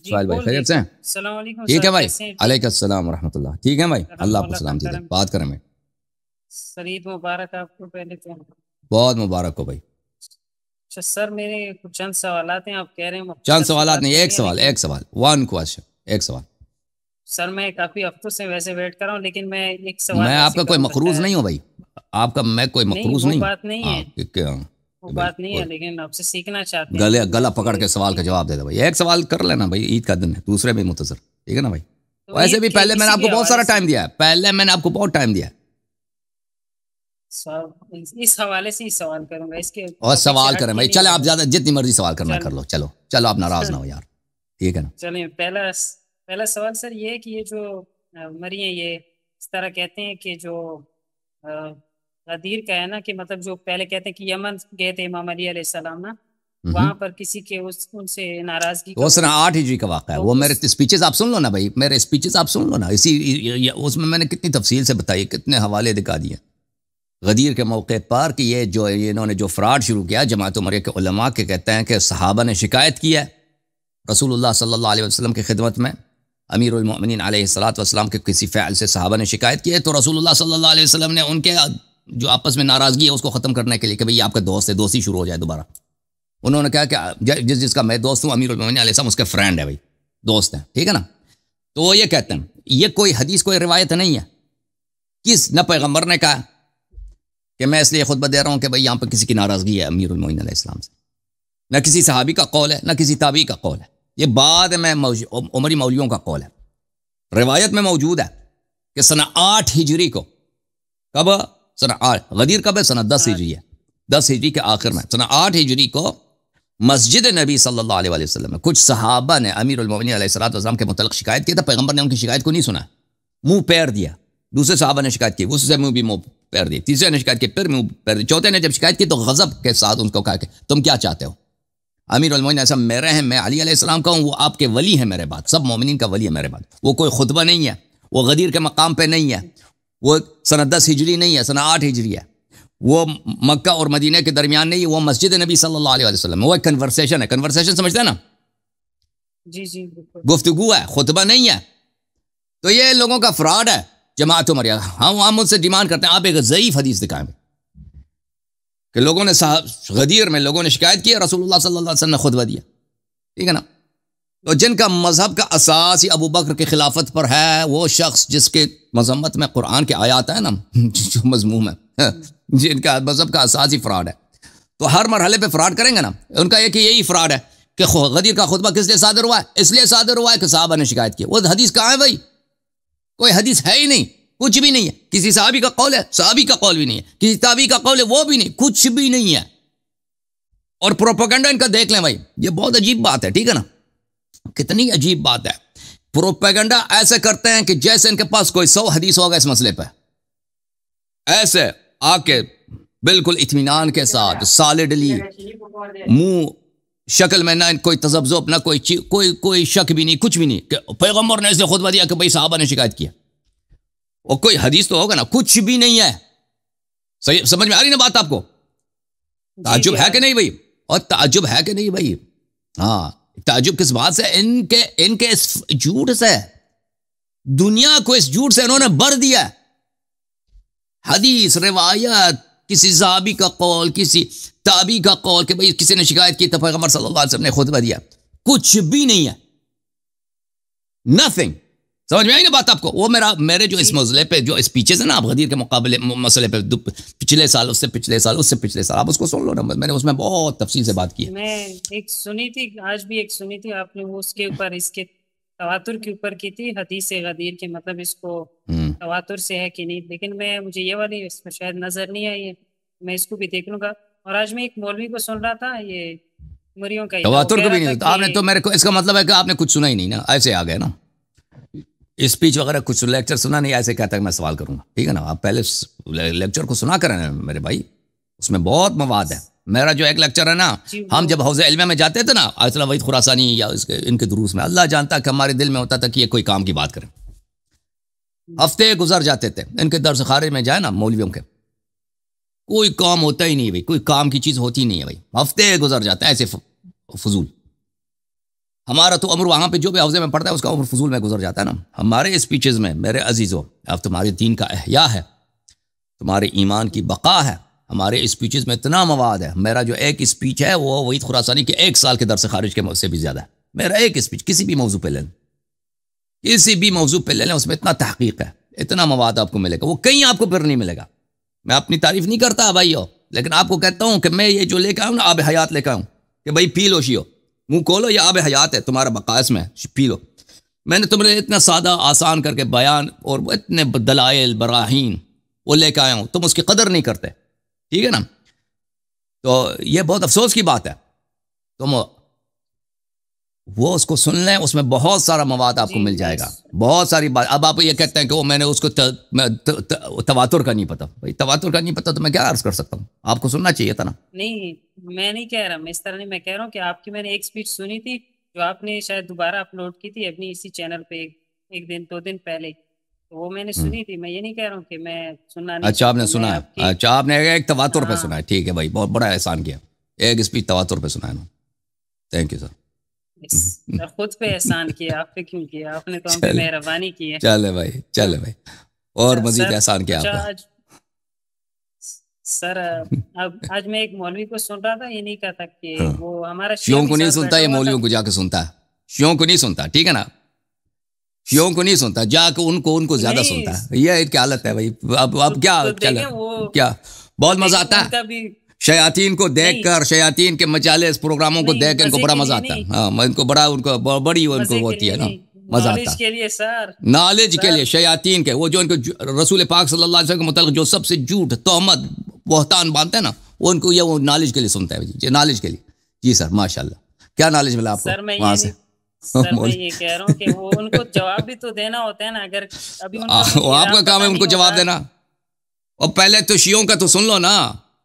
جی سہیل بھائی بول خیریت رہی سے ہیں؟ السلام علیکم ٹھیک سر، ہے بھائی، کیسے ہیں؟ ٹھیک علیکم السلام ورحمۃ اللہ. ٹھیک ہے بھائی، اللہ الحمد آپ کو اللہ کا سلام دے دے. کرم. بات کریں بھائی. سر عید مبارک آپ کو پہلے تو. بہت مبارک ہو بھائی. اچھا سر، میرے کچھ چند سوالات ہیں، آپ کہہ رہے ہیں چند مختصر سی سوالات بات نہیں، ایک کرنی ہے سوال، لیکن ایک سوال، ون کوشچن، ایک سوال. سر میں کافی ہفتوں سے ویسے ویٹ کر رہا ہوں، لیکن میں ایک سوال میں آپ ایسے کا کوئی کروں گا مقروض شاید. نہیں ہوں بھائی. آپ کا میں کوئی نہیں مقروض وہ نہیں ہوں. بات نہیں ہاں ہے، وہ بھائی بات نہیں ہے، کوئی لیکن آپ سے سیکھنا چاہتے ہیں تو گلا میں پکڑ یہ کے سوال کا جواب دے دے بھائی. ایک سوال کر لینا بھائی، عید کا دن ہے، دوسرے بھی مختصر. ٹھیک ہے نا بھائی. تو ویسے عید بھی کے پہلے میں نے اسی آپ کو کے بہت حوالے سارا سے ٹائم دیا ہے، پہلے میں نے آپ کو بہت ٹائم دیا ہے. اس حوالے سے ہی سوال کروں گا، اس کے اور ٹاپک سے سوال ہٹ کریں کے بھائی، نہیں چلے آپ کروں گا. زیادہ جتنی مرضی سوال کرنا کر چل لو. چلو چلو، آپ ناراض نہ ہو یار. ٹھیک ہے نا. چلیں، پہلا سوال سر یہ ہے کہ یہ جو مری ہیں، یہ اس طرح کہتے ہیں کہ جو غدیر کا ہے نا، کہ مطلب جو پہلے کہتے ہیں کہ یمن گئے تھے امام علی علیہ السلام نا، وہاں پر کسی کے ان سے ناراضگی کا وہ وہ سن 8 ہجری کا واقعہ ہے. تو وہ اس میرے اسپیچز آپ سن لو نا بھائی، میرے اسپیچز آپ سن لو نا. اس میں نے کتنی تفصیل سے بتائی، کتنے حوالے دکھا دیے غدیر کے موقع پر کہ یہ جو انہوں نے جو فراڈ شروع کیا جماعت عمریہ کے علماء کے، کہتے ہیں کہ صحابہ نے شکایت کی ہے رسول اللہ صلی اللہ علیہ وسلم کی خدمت میں. امیر المؤمنین علیہ الصلوۃ والسلام کے کسی فعل سے صحابہ نے شکایت کی ہے، تو رسول اللہ صلی اللہ علیہ وسلم نے ان کے جو آپس میں ناراضگی ہے اس کو ختم کرنے کے لیے کہ بھئی آپ کا دوست ہے، دوستی شروع ہو جائے دوبارہ. انہوں نے کہا کہ جس کا میں دوست ہوں، امیر المؤمنین علیہ السلام اس کے فرینڈ ہے بھائی، دوست ہیں. ٹھیک ہے نا. تو وہ یہ کہتے ہیں، یہ کوئی حدیث کوئی روایت نہیں ہے. نہ پیغمبر نے کہا کہ میں اس لیے خطبہ دے رہا ہوں کہ بھئی یہاں پہ کسی کی ناراضگی ہے امیر المؤمنین علیہ السلام سے. نہ کسی صحابی کا قول ہے، نہ کسی تابعی کا قول ہے. یہ بعد میں عمری مولیوں کا قول ہے. روایت میں موجود ہے کہ سنہ 8 ہجری کو، کب سنہ 8 غدیر کب ہے؟ سنہ 10 ہجری ہے. 10 ہجری کے آخر میں سنہ 8 ہجری کو مسجد نبی صلی اللہ علیہ وسلم میں کچھ صحابہ نے امیر المؤمنین علیہ السلام کے متعلق شکایت کی. تھا پیغمبر نے ان کی شکایت کو نہیں سنا، منہ پیر دیا. دوسرے صحابہ نے شکایت کی، اس سے منہ بھی منہ پیر دی. تیسرے نے شکایت کی، پھر منہ پیر دی. چوتھے نے جب شکایت کی تو غضب کے ساتھ ان کو کہا کہ تم کیا چاہتے ہو؟ امیر المؤمنین ایسا میرے ہیں، میں علی علیہ السلام کا ہوں، وہ آپ کے ولی ہیں میرے بعد، سب مومنین کا ولی ہے میرے بعد. وہ کوئی خطبہ نہیں ہے، وہ غدیر کے مقام پہ نہیں ہے، وہ سنہ 10 ہجری نہیں ہے، سنہ 8 ہجری ہے. وہ مکہ اور مدینہ کے درمیان نہیں ہے، وہ مسجد نبی صلی اللہ علیہ وسلم. وہ ایک کنورسیشن ہے. کنورسیشن سمجھتے ہیں نا؟ جی جی بالکل. گفتگو ہے، خطبہ نہیں ہے. تو یہ لوگوں کا فراڈ ہے جماعت عمریہ. ہم ان سے ڈیمانڈ کرتے ہیں آپ ایک ضعیف حدیث دکھائیں کہ لوگوں نے غدیر میں لوگوں نے شکایت کی، رسول اللہ صلی اللہ علیہ وسلم نے خطبہ دیا. ٹھیک ہے نا. تو جن کا مذہب کا اساس ہی ابو بکر کی خلافت پر ہے، وہ شخص جس کے مذمت میں قرآن کے آیات ہیں نا جو مضموم ہے، جن کا مذہب کا اساس ہی فراڈ ہے، تو ہر مرحلے پہ فراڈ کریں گے نا. ان کا ایک یہی فراڈ ہے کہ غدیر کا خطبہ کس لیے صادر ہوا ہے؟ اس لیے صادر ہوا ہے کہ صحابہ نے شکایت کی. وہ حدیث کہاں ہے بھائی؟ کوئی حدیث ہے ہی نہیں، کچھ بھی نہیں ہے. کسی صحابی کا قول ہے؟ صحابی کا قول بھی نہیں ہے. کسی تابعی کا قول ہے؟ وہ بھی نہیں، کچھ بھی نہیں ہے. اور پروپیگنڈا ان کا دیکھ لیں بھائی، یہ بہت عجیب بات ہے. ٹھیک ہے نا. کتنی عجیب بات ہے. پروپیگنڈا ایسے کرتے ہیں کہ جیسے ان کے پاس کوئی 100 حدیث ہوگا اس مسئلے پہ. ایسے آ کے بالکل اطمینان کے ساتھ سالڈلی، منہ شکل میں نہ کوئی تذبذب، نہ کوئی شک بھی نہیں، کچھ بھی نہیں کہ پیغمبر نے اسے خطبہ دیا کہ بھئی صحابہ نے شکایت کیا. اور کوئی حدیث تو ہوگا نا، کچھ بھی نہیں ہے. صحیح سمجھ میں آ رہی نا بات آپ کو؟ تعجب ہے کہ نہیں بھائی؟ اور تعجب ہے کہ نہیں بھائی؟ ہاں، تعجب کس بات سے؟ ان کے اس جھوٹ سے، دنیا کو اس جھوٹ سے انہوں نے بھر دیا. حدیث، روایت، کسی صحابی کا قول، کسی تابعی کا قول کہ بھئی کسی نے شکایت کی تو پیغمبر صلی اللہ علیہ وسلم نے خطبہ دیا، کچھ بھی نہیں ہے. نتھنگ. سمجھ میں آئی نا بات آپ کو؟ وہ میرے جو اس مسئلے پہ جو اسپیچز ہیں نا، آپ غدیر کے مقابلے مسئلے پہ پچھلے سال، اس سے پچھلے سال، اس سے پچھلے سال، آپ اس کو سن لو نا. میں نے اس میں بہت تفصیل سے بات کی ہے. میں ایک سنی تھی، آج بھی ایک سنی تھی آپ نے، وہ اس کے اوپر، اس کے تواتر کے اوپر کی تھی، حدیث غدیر کے مطلب اس کو تواتر سے ہے کہ نہیں. لیکن مجھے یہ والی اس میں شاید نظر نہیں آئی ہے، میں اس کو بھی دیکھ لوں گا. اور آج میں ایک مولوی کو سن رہا تھا، یہ مریوں کا ہی تھا، وہ تواتر کہہ کو رہا بھی تھا نہیں. آپ نے تو میرے کو اس کا مطلب ہے کہ آپ نے کچھ سنا ہی نہیں نا، ایسے آ گئے نا. اسپیچ وغیرہ کچھ لیکچر سنا نہیں، ایسے کہتا ہے کہ میں سوال کروں گا. ٹھیک ہے نا. آپ پہلے لیکچر کو سنا کریں میرے بھائی، اس میں بہت مواد ہے. میرا جو ایک لیکچر ہے نا، ہم جب حوض علمیہ میں جاتے تھے نا، آیت اللہ وحید خراسانی یا ان کے دروس میں، اللہ جانتا کہ ہمارے دل میں ہوتا تھا کہ یہ کوئی کام کی بات کریں. ہفتے گزر جاتے تھے ان کے درس خارج میں جائے نا مولویوں کے، کوئی کام ہوتا ہی نہیں بھائی، کوئی کام کی چیز ہوتی نہیں ہے بھائی. ہفتے گزر جاتے ہیں ایسے فضول. ہمارا تو عمر وہاں پہ جو بھی حوضے میں پڑتا ہے اس کا عمر فضول میں گزر جاتا ہے نا. ہمارے اسپیچز میں میرے عزیزو اب تمہارے دین کا احیاء ہے, تمہارے ایمان کی بقا ہے. ہمارے اسپیچز میں اتنا مواد ہے. میرا جو ایک اسپیچ ہے وہ وحید خراسانی کے 1 سال کے درس خارج کے سے بھی زیادہ ہے. میرا ایک اسپیچ کسی بھی موضوع پہ لے لیں, کسی بھی موضوع پہ لے لیں, اس میں اتنا تحقیق ہے, اتنا مواد آپ کو ملے گا, وہ کہیں آپ کو پھر نہیں ملے گا. میں اپنی تعریف نہیں کرتا بھائیو, لیکن آپ کو کہتا ہوں کہ میں یہ جو لے کے آؤں نا آب حیات لے کے آؤں کہ بھائی پی لو شیو, منہ کھولو, یہ آب حیات ہے, تمہارا بقائس میں پی لو. میں نے تمہیں اتنا سادہ آسان کر کے بیان اور اتنے دلائل براہین وہ لے کے آیا ہوں, تم اس کی قدر نہیں کرتے. ٹھیک ہے نا, تو یہ بہت افسوس کی بات ہے. تم وہ اس کو سن لیں, اس میں بہت سارا مواد آپ کو مل جائے گا, بہت ساری بات. اب آپ یہ کہتے ہیں کہ وہ میں نے اس کو تواتر کا نہیں پتا. بھائی تواتر کا نہیں پتا تو میں کیا عرض کر سکتا ہوں, آپ کو سننا چاہیے تھا نا. نہیں میں نہیں کہہ رہا, میں اس طرح نہیں, میں کہہ رہا ہوں کہ آپ کی میں نے ایک اسپیچ سنی تھی جو آپ نے شاید دوبارہ اپلوڈ کی تھی اپنی اسی چینل پہ 1 دن 2 دن پہلے, تو وہ میں نے سنی تھی. میں یہ نہیں کہہ رہا ہوں کہ میں سننا نہیں. اچھا آپ نے سنا ہے, اچھا آپ نے ایک تواتر پہ سنا ہے, ٹھیک ہے بھائی, بہت بڑا احسان کیا, ایک اسپیچ تواتر پہ سنا ہے نا. Thank you sir. خود پہ احسان کیا, آپ پہ کیوں کیا, آپ نے تو ہم پہ مہربانی کی ہے. چلے بھائی, چلے بھائی, اور مزید احسان کیا آپ کا. سر اب آج میں ایک مولوی کو سن رہا تھا, یہ نہیں کہا تھا کہ وہ ہمارا شیعوں کو نہیں سنتا, یہ مولویوں کو جا کے سنتا ہے. شیعوں کو نہیں سنتا, ٹھیک ہے نا, شیعوں کو نہیں سنتا, جا کے ان کو زیادہ سنتا ہے. یہ کیا حالت ہے بھائی. اب کیا بہت مزہ آتا ہے شیاطین کو دیکھ کر, شیاطین کے مچالے اس پروگراموں کو دیکھ کے ان کو بڑا مزہ آتا ہے. ہاں ان کو بڑا, ان کو بڑی ان کو ہوتی ہے نا, مزہ آتا ہے نالج کے لیے. شیاطین کے وہ جو ان کو رسول پاک صلی اللہ علیہ وسلم کے متعلق جو سب سے جھوٹ تہمت بہتان باندھتے ہیں نا, وہ ان کو یہ وہ نالج کے لیے سنتا ہے جی, نالج کے لیے. جی سر ماشاء اللہ, کیا نالج ملا آپ کو وہاں سے. سر میں یہ کہہ رہا ہوں کہ وہ ان کو جواب بھی تو دینا ہوتا ہے نا. اگر ابھی آپ کا کام ہے ان کو جواب دینا, اور پہلے تو شیعوں کا تو سن لو نا,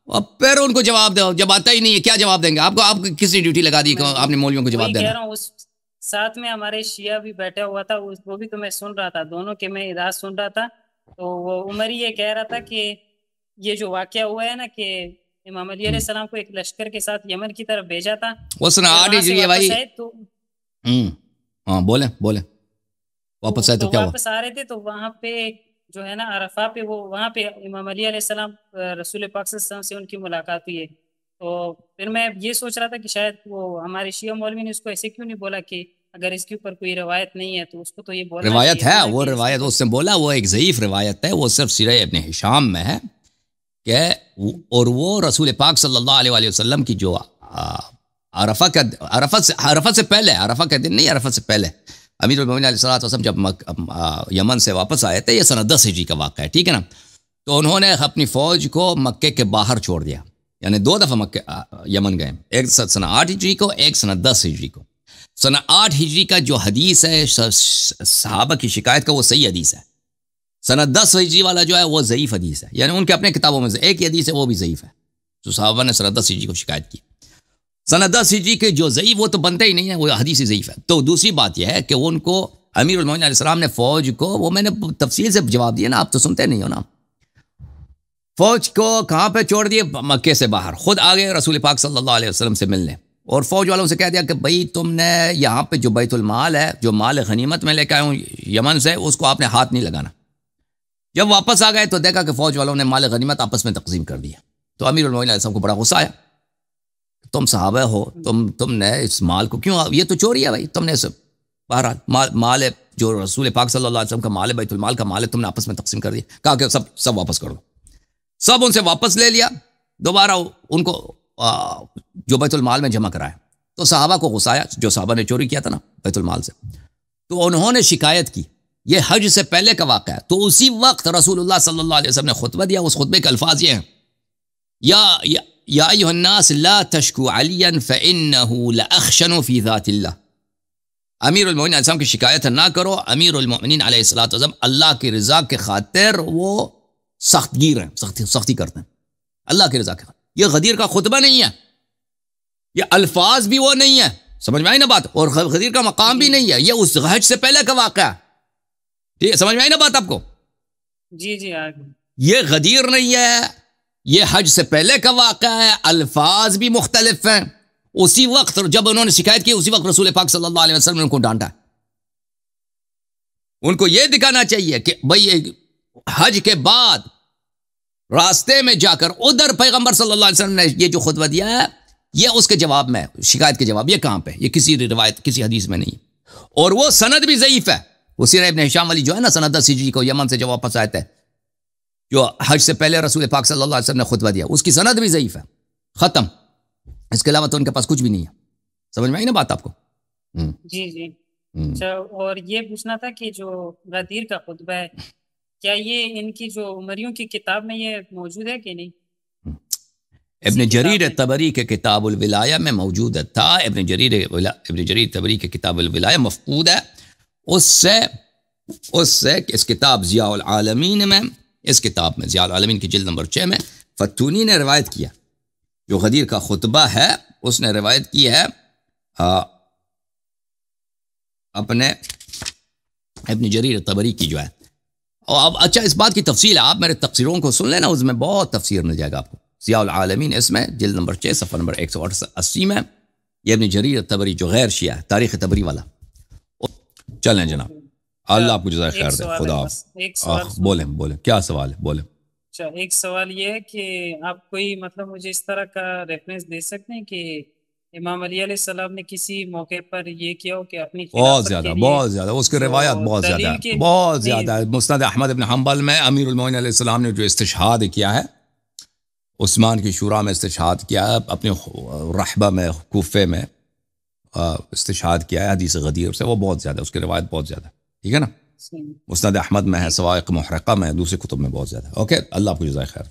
اور پھر ان کو جواب دو. جب آتا ہی نہیں ہے کیا جواب دیں گے آپ کو, آپ کس نے ڈیوٹی لگا دی کہ آپ نے مولویوں کو جواب دینا. ساتھ میں ہمارے شیعہ بھی بیٹھا ہوا تھا, وہ بھی تو میں سن رہا تھا, دونوں کے میں اداز سن رہا تھا. تو وہ عمر یہ کہہ رہا تھا کہ یہ جو واقعہ ہوا ہے نا کہ امام علی علیہ السلام کو ایک لشکر کے ساتھ یمن کی طرف بھیجا تھا, اس نے بھائی ہاں بولیں واپس آئے تو کیا ہوا. واپس آ رہے تھے تو وہاں پہ جو ہے نا عرفہ پہ, وہ وہاں پہ امام علی علیہ السلام رسول پاک صلی اللہ علیہ وسلم سے ان کی ملاقات ہوئی ہے. تو پھر میں یہ سوچ رہا تھا کہ شاید وہ ہمارے شیعہ مولوی نے اس کو ایسے کیوں نہیں بولا کہ اگر اس کے اوپر کوئی روایت نہیں ہے تو اس کو تو یہ بولنا روایت ہے. وہ روایت اس نے بولا, وہ ایک ضعیف روایت ہے, وہ صرف سیرہ ابن ہشام میں ہے کہ, اور وہ رسول پاک صلی اللہ علیہ وسلم کی جو عرفہ سے پہلے, عرفہ کا دن نہیں, عرفہ سے پہلے امیر المومنین علیہ السلام جب یمن سے واپس آئے تھے, یہ سنہ 10 ہجری کا واقعہ ہے, ٹھیک ہے نا. تو انہوں نے اپنی فوج کو مکے کے باہر چھوڑ دیا, یعنی 2 دفعہ مکے یمن گئے, ایک سنہ 8 ہجری کو, ایک سنہ 10 ہجری کو. سنہ 8 ہجری کا جو حدیث ہے صحابہ کی شکایت کا, وہ صحیح حدیث ہے. سنہ 10 ہجری والا جو ہے وہ ضعیف حدیث ہے, یعنی ان کے اپنے کتابوں میں سے ایک ہی حدیث ہے, وہ بھی ضعیف ہے, جو صحابہ نے سنہ 10 ہجری کو شکایت کی. سنہ 10 ہجری کے جو ضعیف وہ تو بنتے ہی نہیں ہے, وہ حدیث ضعیف ہے. تو دوسری بات یہ ہے کہ ان کو امیر المومنین علیہ السلام نے فوج کو, وہ میں نے تفصیل سے جواب دیا نا, آپ تو سنتے نہیں ہو نا, فوج کو کہاں پہ چھوڑ دیے, مکے سے باہر. خود آگے رسول پاک صلی اللہ علیہ وسلم سے ملنے, اور فوج والوں سے کہہ دیا کہ بھئی تم نے یہاں پہ جو بیت المال ہے, جو مال غنیمت میں لے کے آئے ہوں یمن سے, اس کو آپ نے ہاتھ نہیں لگانا. جب واپس آ گئے تو دیکھا کہ فوج والوں نے مال غنیمت آپس میں تقسیم کر دیا. تو امیر المومنین علیہ السلام کو بڑا غصہ آیا, تم صحابہ ہو, تم نے اس مال کو کیوں, یہ تو چوری ہے بھائی, تم نے بہرحال مال جو رسول پاک صلی اللہ علیہ وسلم کا مال ہے, بیت المال کا مال ہے, تم نے آپس میں تقسیم کر دیا. کہا کہ سب واپس کر دو. سب ان سے واپس لے لیا, دوبارہ ان کو جو بیت المال میں جمع کرائے. تو صحابہ کو غصہ آیا, جو صحابہ نے چوری کیا تھا نا بیت المال سے, تو انہوں نے شکایت کی. یہ حج سے پہلے کا واقعہ ہے. تو اسی وقت رسول اللہ صلی اللہ علیہ وسلم نے خطبہ دیا. اس خطبے کے الفاظ یہ ہیں, یا ایھا الناس لا تشکو علیا فانه لاخشن فی ذات اللہ. امیر المومنین علیہ السلام کی شکایت نہ کرو. امیر المومنین علیہ السلام اللہ کی رضا کے خاطر وہ سخت گیر ہیں, سختی کرتے ہیں اللہ کی رضا کے خاطر. یہ غدیر کا خطبہ نہیں ہے, یہ الفاظ بھی وہ نہیں ہے, سمجھ میں آئی نا بات, اور غدیر کا مقام بھی نہیں ہے. یہ اس حج سے پہلے کا واقعہ ہے, ٹھیک ہے, سمجھ میں آئی نا بات آپ کو. جی آگے. یہ غدیر نہیں ہے, یہ حج سے پہلے کا واقعہ ہے. الفاظ بھی مختلف ہیں, اسی وقت جب انہوں نے شکایت کی اسی وقت رسول پاک صلی اللہ علیہ وسلم نے ان کو ڈانٹا. ان کو یہ دکھانا چاہیے کہ بھئی حج کے بعد راستے میں جا کر ادھر پیغمبر صلی اللہ علیہ وسلم نے یہ جو خطبہ دیا ہے یہ اس کے جواب میں شکایت کے جواب. یہ کہاں پہ؟ یہ کسی روایت کسی حدیث میں نہیں. اور وہ سند بھی ضعیف ہے. وہ سیرہ ابن ہشام والی جو ہے نا سند سجی کو یمن سے جو واپس آئے تھے جو حج سے پہلے رسول پاک صلی اللہ علیہ وسلم نے خطبہ دیا اس کی سند بھی ضعیف ہے. ختم. اس کے علاوہ تو ان کے پاس کچھ بھی نہیں ہے. سمجھ میں آئی نا بات آپ کو؟ جی جی. اچھا اور یہ پوچھنا تھا کہ جو غدیر کا خطبہ ہے کیا یہ ان کی جو عمریوں کی کتاب میں یہ موجود ہے کہ نہیں؟ ابن جریر طبری کے کتاب الولایہ میں موجود تھا. ابن جریر طبری کے کتاب الولایہ مفقود ہے. اس سے اس کتاب ضیاء العالمین میں اس کتاب میں ضیاء العالمین کی جلد نمبر 6 میں فتونی نے روایت کیا جو غدیر کا خطبہ ہے اس نے روایت کی ہے اپنے ابن جریر طبری کی جو ہے. اور اب اچھا اس بات کی تفصیل ہے آپ میرے تفسیروں کو سن لینا اس میں بہت تفسیر مل جائے گا آپ کو. ضیاء العالمین اس میں جلد نمبر 6 صفحہ نمبر 180 میں یہ ابن جریر طبری جو غیر شیعہ ہے تاریخ طبری والا. چلیں جناب اللہ آپ کو جزائے خیر دے. خدا بولیں کیا سوال ہے بولیں. اچھا ایک سوال یہ ہے کہ آپ کوئی مطلب مجھے اس طرح کا ریفرنس دے سکتے ہیں کہ امام علی علیہ السلام نے کسی موقع پر یہ کیا ہو کہ اپنی بہت زیادہ اس کے روایات بہت زیادہ ہے. مسند احمد بن حنبل میں امیر المومنین علیہ السلام نے جو استشہاد کیا ہے عثمان کی شورا میں استشہاد کیا ہے اپنے رحبہ میں کوفے میں استشہاد کیا ہے حدیث غدیر سے وہ بہت زیادہ اس کی روایت بہت زیادہ. ٹھیک ہے نا. مسند احمد میں ہے سوائق محرقہ میں دوسرے کتب میں بہت زیادہ. اوکے اللہ آپ کو جزائے خیر.